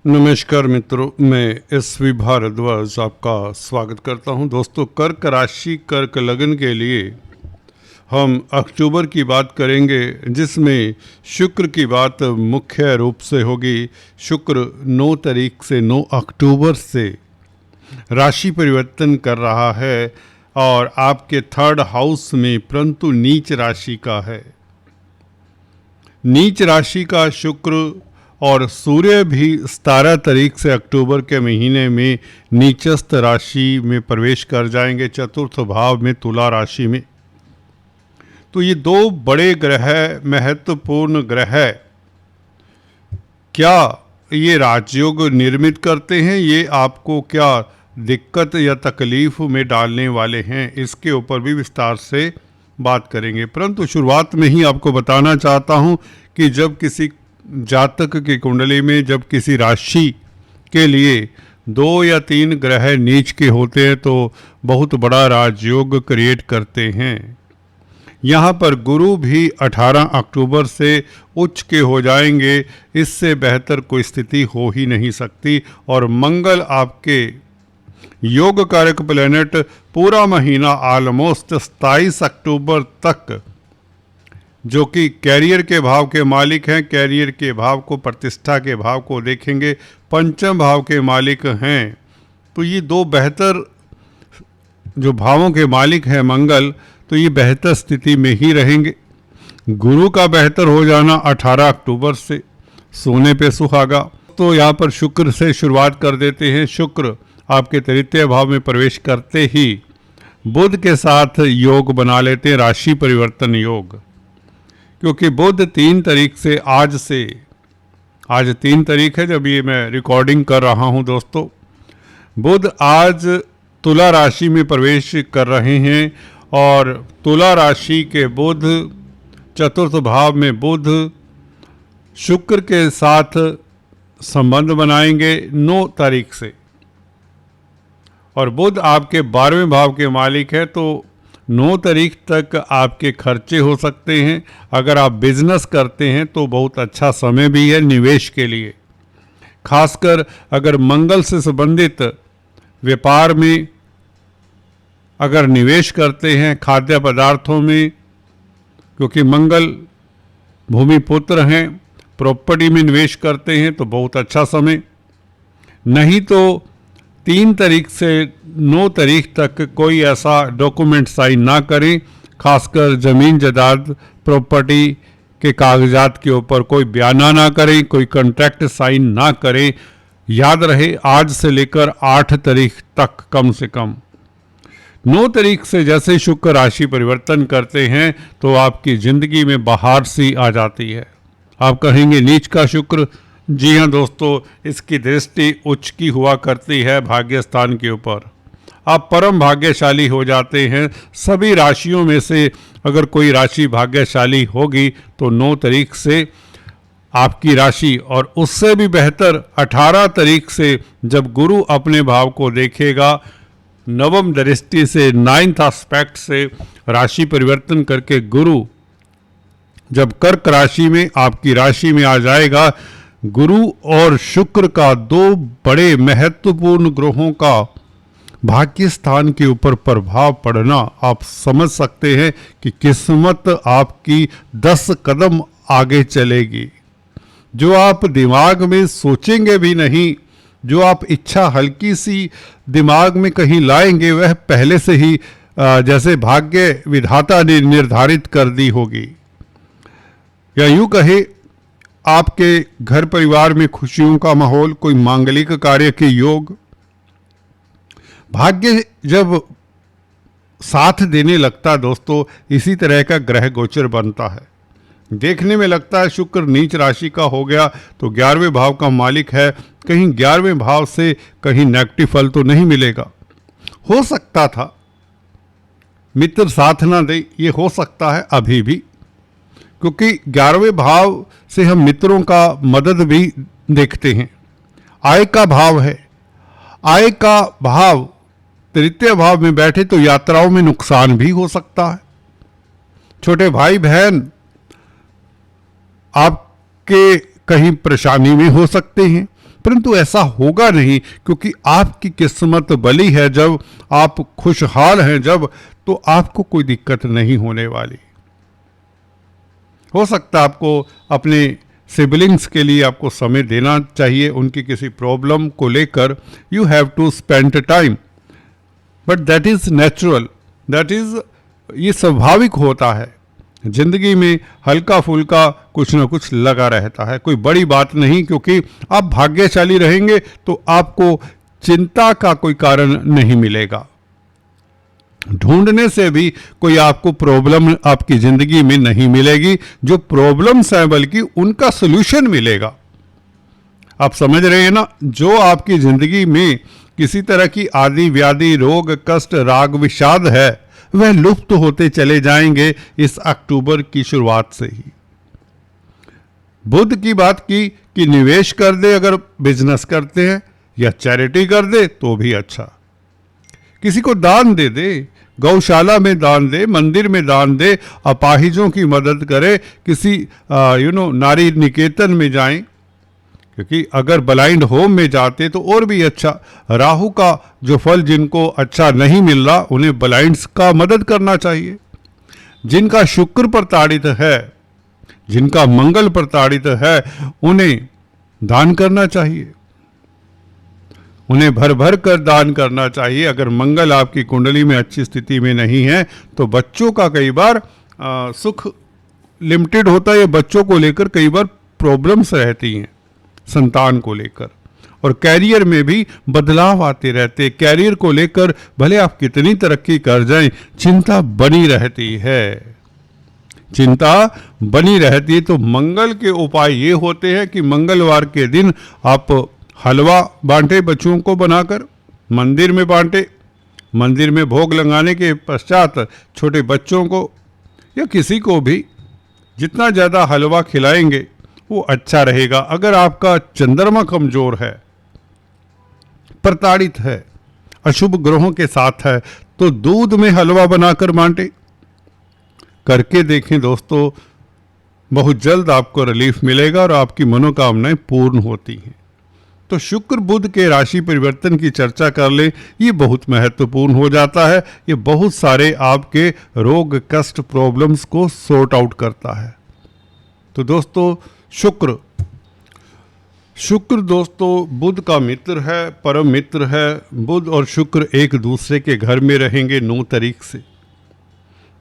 नमस्कार मित्रों, मैं एसवी भारद्वाज आपका स्वागत करता हूं। दोस्तों, कर्क राशि कर्क लगन के लिए हम अक्टूबर की बात करेंगे, जिसमें शुक्र की बात मुख्य रूप से होगी। शुक्र 9 तारीख से 9 अक्टूबर से राशि परिवर्तन कर रहा है और आपके 3rd हाउस में, परंतु नीच राशि का है। नीच राशि का शुक्र और सूर्य भी 17 तारीख से अक्टूबर के महीने में नीचस्थ राशि में प्रवेश कर जाएंगे, 4th भाव में, तुला राशि में। तो ये 2 बड़े ग्रह, महत्वपूर्ण ग्रह, क्या ये राजयोग निर्मित करते हैं? ये आपको क्या दिक्कत या तकलीफ में डालने वाले हैं? इसके ऊपर भी विस्तार से बात करेंगे। परंतु शुरुआत में ही आपको बताना चाहता हूं कि जब किसी जातक की कुंडली में, जब किसी राशि के लिए 2 या 3 ग्रह नीच के होते हैं तो बहुत बड़ा राजयोग क्रिएट करते हैं। यहाँ पर गुरु भी 18 अक्टूबर से उच्च के हो जाएंगे। इससे बेहतर कोई स्थिति हो ही नहीं सकती। और मंगल आपके योग कारक प्लेनेट पूरा महीना ऑलमोस्ट 27 अक्टूबर तक, जो कि कैरियर के भाव के मालिक हैं, कैरियर के भाव को, प्रतिष्ठा के भाव को देखेंगे, पंचम भाव के मालिक हैं। तो ये 2 बेहतर जो भावों के मालिक हैं मंगल, तो ये बेहतर स्थिति में ही रहेंगे। गुरु का बेहतर हो जाना 18 अक्टूबर से, सोने पे सुहागा। तो यहाँ पर शुक्र से शुरुआत कर देते हैं। शुक्र आपके 3य भाव में प्रवेश करते ही बुध के साथ योग बना लेते हैं, राशि परिवर्तन योग। क्योंकि बुध 3 तारीख से, आज 3 तारीख है जब ये मैं रिकॉर्डिंग कर रहा हूँ दोस्तों, बुध आज तुला राशि में प्रवेश कर रहे हैं। और तुला राशि के बुध, 4th भाव में बुध शुक्र के साथ संबंध बनाएंगे 9 तारीख से। और बुध आपके 12वें भाव के मालिक है, तो 9 तारीख तक आपके खर्चे हो सकते हैं। अगर आप बिजनेस करते हैं तो बहुत अच्छा समय भी है निवेश के लिए। खासकर अगर मंगल से संबंधित व्यापार में अगर निवेश करते हैं, खाद्य पदार्थों में, क्योंकि मंगल भूमि पुत्र हैं, प्रॉपर्टी में निवेश करते हैं तो बहुत अच्छा समय। नहीं तो 3 तारीख से 9 तारीख तक कोई ऐसा डॉक्यूमेंट साइन ना करें। खासकर ज़मीन जायदाद, प्रॉपर्टी के कागजात के ऊपर कोई बयाना ना करें, कोई कॉन्ट्रैक्ट साइन ना करें। याद रहे, आज से लेकर 8 तारीख तक कम से कम। 9 तारीख से जैसे शुक्र राशि परिवर्तन करते हैं तो आपकी ज़िंदगी में बहार सी आ जाती है। आप कहेंगे नीच का शुक्र? जी हाँ दोस्तों, इसकी दृष्टि उच्च की हुआ करती है भाग्य स्थान के ऊपर। आप परम भाग्यशाली हो जाते हैं। सभी राशियों में से अगर कोई राशि भाग्यशाली होगी तो 9 तारीख से आपकी राशि, और उससे भी बेहतर 18 तारीख से जब गुरु अपने भाव को देखेगा, नवम दृष्टि से, 9th एस्पेक्ट से राशि परिवर्तन करके गुरु जब कर्क राशि में, आपकी राशि में आ जाएगा, गुरु और शुक्र का 2 बड़े महत्वपूर्ण ग्रहों का भाग्य स्थान के ऊपर प्रभाव पड़ना, आप समझ सकते हैं कि किस्मत आपकी 10 कदम आगे चलेगी। जो आप दिमाग में सोचेंगे भी नहीं, जो आप इच्छा हल्की सी दिमाग में कहीं लाएंगे, वह पहले से ही जैसे भाग्य विधाता ने निर्धारित कर दी होगी। या यूं कहे, आपके घर परिवार में खुशियों का माहौल, कोई मांगलिक कार्य के योग, भाग्य जब साथ देने लगता दोस्तों, इसी तरह का ग्रह गोचर बनता है। देखने में लगता है शुक्र नीच राशि का हो गया तो 11वें भाव का मालिक है, कहीं 11वें भाव से कहीं नेगेटिव फल तो नहीं मिलेगा। हो सकता था मित्र साथ ना दे, ये हो सकता है अभी भी, क्योंकि 11वें भाव से हम मित्रों का मदद भी देखते हैं। आय का भाव है, आय का भाव 3य भाव में बैठे तो यात्राओं में नुकसान भी हो सकता है। छोटे भाई बहन आपके कहीं परेशानी में हो सकते हैं, परंतु ऐसा होगा नहीं, क्योंकि आपकी किस्मत भली है, जब आप खुशहाल हैं जब, तो आपको कोई दिक्कत नहीं होने वाली। हो सकता है आपको अपने सिबलिंग्स के लिए आपको समय देना चाहिए, उनकी किसी प्रॉब्लम को लेकर you have to spend time, but that is natural, that is, ये स्वाभाविक होता है। जिंदगी में हल्का फुल्का कुछ ना कुछ लगा रहता है, कोई बड़ी बात नहीं, क्योंकि आप भाग्यशाली रहेंगे तो आपको चिंता का कोई कारण नहीं मिलेगा। ढूंढने से भी कोई आपको प्रॉब्लम आपकी जिंदगी में नहीं मिलेगी, जो प्रॉब्लम्स हैं बल्कि उनका सॉल्यूशन मिलेगा। आप समझ रहे हैं ना, जो आपकी जिंदगी में किसी तरह की आदि व्याधि, रोग, कष्ट, राग, विषाद है, वह लुप्त होते चले जाएंगे इस अक्टूबर की शुरुआत से ही। बुध की बात की कि निवेश कर दे, अगर बिजनेस करते हैं, या चैरिटी कर दे तो भी अच्छा, किसी को दान दे दे, गौशाला में दान दे, मंदिर में दान दे, अपाहिजों की मदद करे, किसी नारी निकेतन में जाएं, क्योंकि अगर ब्लाइंड होम में जाते तो और भी अच्छा। राहु का जो फल जिनको अच्छा नहीं मिल रहा, उन्हें ब्लाइंड्स का मदद करना चाहिए। जिनका शुक्र प्रताड़ित है, जिनका मंगल प्रताड़ित है, उन्हें दान करना चाहिए, उन्हें भर भर कर दान करना चाहिए। अगर मंगल आपकी कुंडली में अच्छी स्थिति में नहीं है तो बच्चों का कई बार सुख लिमिटेड होता है, बच्चों को लेकर कई बार प्रॉब्लम्स रहती हैं, संतान को लेकर, और कैरियर में भी बदलाव आते रहते। कैरियर को लेकर भले आप कितनी तरक्की कर जाएं, चिंता बनी रहती है, चिंता बनी रहती है। तो मंगल के उपाय ये होते हैं कि मंगलवार के दिन आप हलवा बांटे, बच्चों को बनाकर मंदिर में बांटे, मंदिर में भोग लगाने के पश्चात छोटे बच्चों को या किसी को भी जितना ज़्यादा हलवा खिलाएंगे वो अच्छा रहेगा। अगर आपका चंद्रमा कमजोर है, प्रताड़ित है, अशुभ ग्रहों के साथ है, तो दूध में हलवा बनाकर बांटे, करके देखें दोस्तों, बहुत जल्द आपको रिलीफ मिलेगा और आपकी मनोकामनाएं पूर्ण होती हैं। तो शुक्र बुध के राशि परिवर्तन की चर्चा कर ले, ये बहुत महत्वपूर्ण हो जाता है। ये बहुत सारे आपके रोग, कष्ट, प्रॉब्लम्स को सॉर्ट आउट करता है। तो दोस्तों शुक्र दोस्तों बुध का मित्र है, परम मित्र है। बुध और शुक्र एक दूसरे के घर में रहेंगे 9 तारीख से।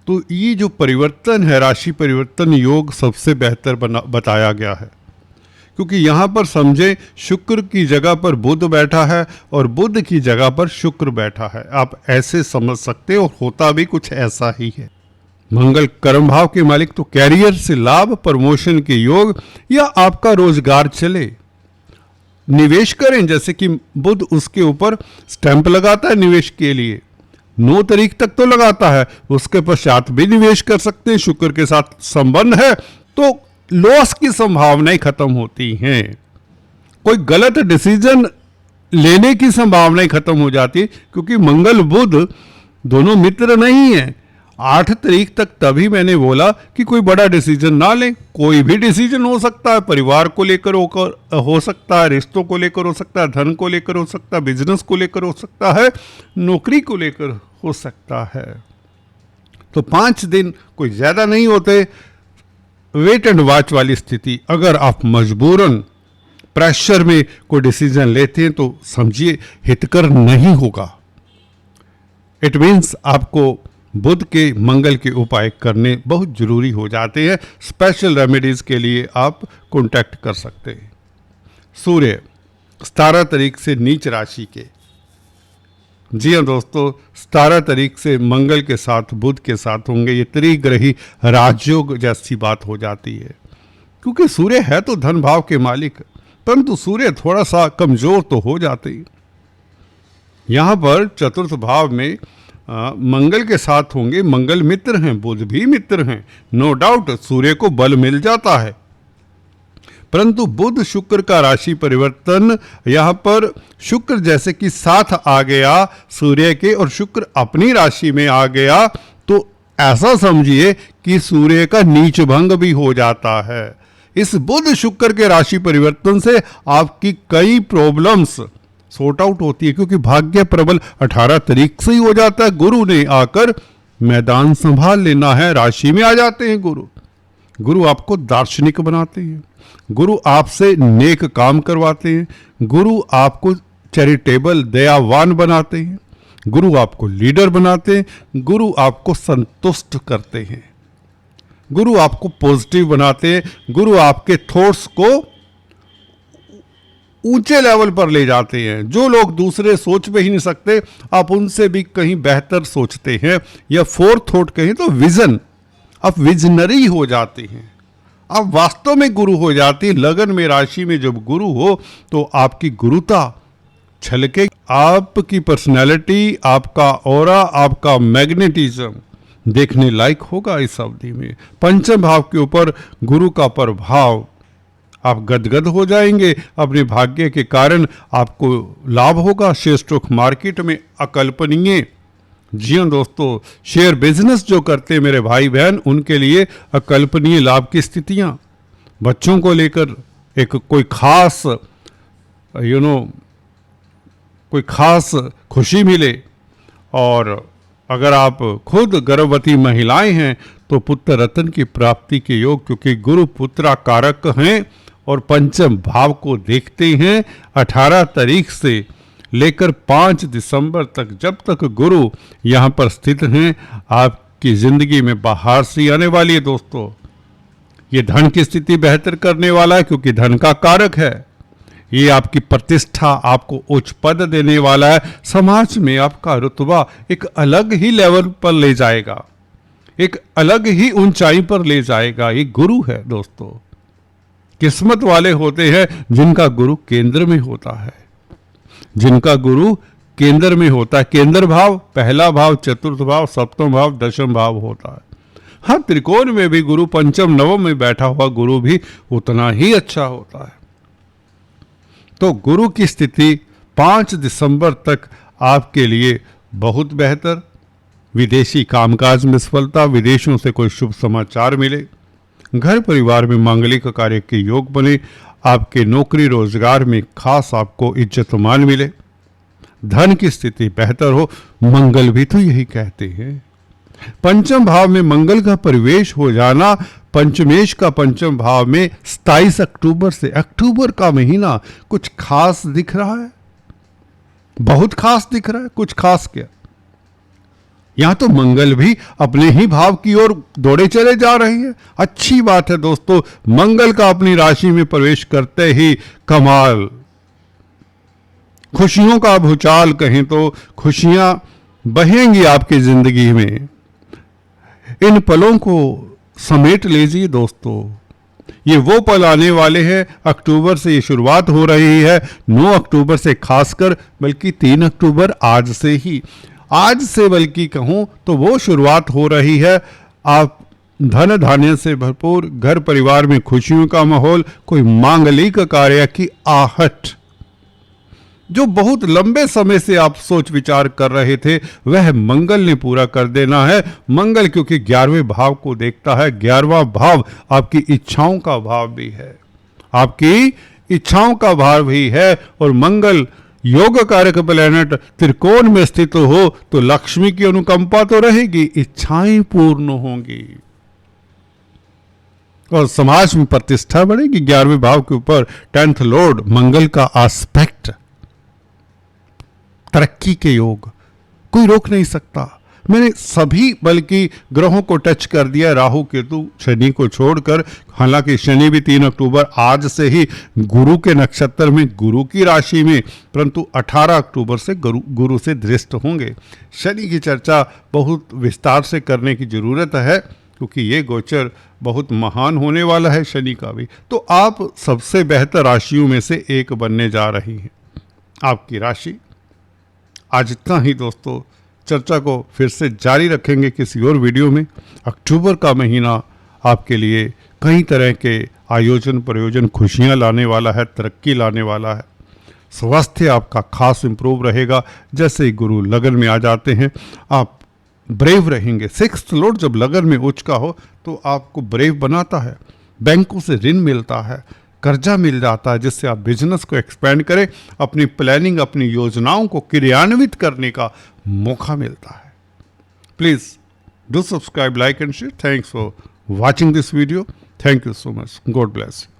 तो ये जो परिवर्तन है, राशि परिवर्तन योग सबसे बेहतर बताया गया है, क्योंकि यहाँ पर समझे शुक्र की जगह पर बुध बैठा है और बुध की जगह पर शुक्र बैठा है। आप ऐसे समझ सकते हो, होता भी कुछ ऐसा ही है। मंगल कर्म भाव के मालिक, तो कैरियर से लाभ, प्रमोशन के योग, या आपका रोजगार चले, निवेश करें। जैसे कि बुध उसके ऊपर स्टैंप लगाता है निवेश के लिए, 9 तारीख तक तो लगाता है, उसके पश्चात भी निवेश कर सकते हैं। शुक्र के साथ संबंध है तो लॉस की संभावनाएं खत्म होती हैं, कोई गलत डिसीजन लेने की संभावनाएं खत्म हो जाती है, क्योंकि मंगल बुध दोनों मित्र नहीं है। 8 तारीख तक तभी मैंने बोला कि कोई बड़ा डिसीजन ना लें, कोई भी डिसीजन हो सकता है, परिवार को लेकर हो सकता है, रिश्तों को लेकर हो सकता है, धन को लेकर हो सकता है, बिजनेस को लेकर हो सकता है, नौकरी को लेकर हो सकता है। तो 5 दिन कोई ज्यादा नहीं होते। वेट एंड वॉच वाली स्थिति, अगर आप मजबूरन प्रेशर में कोई डिसीजन लेते हैं तो समझिए हितकर नहीं होगा। इट मीन्स आपको बुध के मंगल के उपाय करने बहुत जरूरी हो जाते हैं। स्पेशल रेमेडीज के लिए आप कांटेक्ट कर सकते हैं। सूर्य 17 तारीख से नीच राशि के, जी हाँ दोस्तों, 17 तारीख से मंगल के साथ बुध के साथ होंगे। ये त्रिग्रही राजयोग जैसी बात हो जाती है, क्योंकि सूर्य है तो धन भाव के मालिक, परंतु सूर्य थोड़ा सा कमजोर तो हो जाते हैं। यहाँ पर चतुर्थ भाव में मंगल के साथ होंगे। मंगल मित्र हैं, बुध भी मित्र हैं, नो डाउट सूर्य को बल मिल जाता है, परंतु बुध शुक्र का राशि परिवर्तन, यहाँ पर शुक्र जैसे कि साथ आ गया सूर्य के और शुक्र अपनी राशि में आ गया, तो ऐसा समझिए कि सूर्य का नीच भंग भी हो जाता है। इस बुध शुक्र के राशि परिवर्तन से आपकी कई प्रॉब्लम्स सॉर्ट आउट होती है, क्योंकि भाग्य प्रबल 18 तारीख से ही हो जाता है। गुरु ने आकर मैदान संभाल लेना है, राशि में आ जाते हैं गुरु। गुरु आपको दार्शनिक बनाते हैं, गुरु आपसे नेक काम करवाते हैं, गुरु आपको चैरिटेबल दयावान बनाते हैं, गुरु आपको लीडर बनाते हैं, गुरु आपको संतुष्ट करते हैं, गुरु आपको पॉजिटिव बनाते हैं, गुरु आपके थॉट्स को ऊंचे लेवल पर ले जाते हैं। जो लोग दूसरे सोच भी नहीं सकते, आप उनसे भी कहीं बेहतर सोचते हैं, या फोर्थ थॉट कहें तो विजन, आप विजनरी हो जाते हैं, आप वास्तव में गुरु हो जाते हैं। लगन में राशि में जब गुरु हो तो आपकी गुरुता छलके, आपकी पर्सनैलिटी, आपका ऑरा, आपका मैग्नेटिज्म देखने लायक होगा इस अवधि में। पंचम भाव के ऊपर गुरु का प्रभाव, आप गदगद हो जाएंगे। अपने भाग्य के कारण आपको लाभ होगा। शेयर स्टॉक मार्केट में अकल्पनीय, जी हाँ दोस्तों, शेयर बिजनेस जो करते हैं मेरे भाई बहन, उनके लिए अकल्पनीय लाभ की स्थितियां। बच्चों को लेकर एक कोई खास कोई खास खुशी मिले, और अगर आप खुद गर्भवती महिलाएं हैं तो पुत्र रत्न की प्राप्ति के योग, क्योंकि गुरु पुत्राकारक हैं और पंचम भाव को देखते हैं। 18 तारीख से लेकर 5 दिसंबर तक, जब तक गुरु यहाँ पर स्थित हैं, आपकी जिंदगी में बाहर से आने वाली है दोस्तों। ये धन की स्थिति बेहतर करने वाला है, क्योंकि धन का कारक है। ये आपकी प्रतिष्ठा, आपको उच्च पद देने वाला है। समाज में आपका रुतबा एक अलग ही लेवल पर ले जाएगा, एक अलग ही ऊंचाई पर ले जाएगा। ये गुरु है दोस्तों। किस्मत वाले होते हैं जिनका गुरु केंद्र में होता है, जिनका गुरु केंद्र में होता है। केंद्र भाव, पहला भाव, चतुर्थ भाव, सप्तम भाव, दशम भाव होता है। हाँ, त्रिकोण में भी गुरु, पंचम नवम में बैठा हुआ गुरु भी उतना ही अच्छा होता है। तो गुरु की स्थिति 5 दिसंबर तक आपके लिए बहुत बेहतर। विदेशी कामकाज में सफलता, विदेशों से कोई शुभ समाचार मिले, घर परिवार में मांगलिक कार्य के योग बने, आपके नौकरी रोजगार में खास आपको इज्जत मान मिले, धन की स्थिति बेहतर हो। मंगल भी तो यही कहते हैं। पंचम भाव में मंगल का प्रवेश हो जाना, पंचमेश का पंचम भाव में 27 अक्टूबर से, अक्टूबर का महीना कुछ खास दिख रहा है, बहुत खास दिख रहा है। कुछ खास क्या, यहां तो मंगल भी अपने ही भाव की ओर दौड़े चले जा रहे हैं। अच्छी बात है दोस्तों। मंगल का अपनी राशि में प्रवेश करते ही कमाल, खुशियों का भूचाल कहें तो खुशियां बहेंगी आपकी जिंदगी में। इन पलों को समेट लीजिए दोस्तों। ये वो पल आने वाले हैं। अक्टूबर से ये शुरुआत हो रही है, 9 अक्टूबर से खासकर, बल्कि 3 अक्टूबर आज से ही, आज से बल्कि कहूं तो वो शुरुआत हो रही है। आप धन धान्य से भरपूर, घर परिवार में खुशियों का माहौल, कोई मांगलिक कार्य की आहट, जो बहुत लंबे समय से आप सोच विचार कर रहे थे, वह मंगल ने पूरा कर देना है। मंगल क्योंकि 11वें भाव को देखता है। 11वां भाव आपकी इच्छाओं का भाव भी है, आपकी इच्छाओं का भाव भी है। और मंगल योग कारक प्लैनेट त्रिकोण में स्थित हो तो लक्ष्मी की अनुकंपा तो रहेगी, इच्छाएं पूर्ण होंगी और समाज में प्रतिष्ठा बढ़ेगी। 11वें भाव के ऊपर 10th लॉर्ड मंगल का एस्पेक्ट, तरक्की के योग कोई रोक नहीं सकता। मैंने सभी बल्कि ग्रहों को टच कर दिया, राहु केतु शनि को छोड़कर। हालांकि शनि भी 3 अक्टूबर आज से ही गुरु के नक्षत्र में, गुरु की राशि में, परंतु 18 अक्टूबर से गुरु से दृष्ट होंगे। शनि की चर्चा बहुत विस्तार से करने की जरूरत है, क्योंकि ये गोचर बहुत महान होने वाला है शनि का भी। तो आप सबसे बेहतर राशियों में से एक बनने जा रही हैं आपकी राशि। आज इतना ही दोस्तों, चर्चा को फिर से जारी रखेंगे किसी और वीडियो में। अक्टूबर का महीना आपके लिए कई तरह के आयोजन प्रयोजन, खुशियां लाने वाला है, तरक्की लाने वाला है। स्वास्थ्य आपका खास इंप्रूव रहेगा। जैसे ही गुरु लगन में आ जाते हैं आप ब्रेव रहेंगे। 6th लॉर्ड जब लगन में उच्च का हो तो आपको ब्रेव बनाता है। बैंकों से ऋण मिलता है, कर्जा मिल जाता है, जिससे आप बिजनेस को एक्सपेंड करें, अपनी प्लानिंग, अपनी योजनाओं को क्रियान्वित करने का मौका मिलता है। Please do subscribe, like and share. Thanks for watching this video. Thank you so much. God bless you.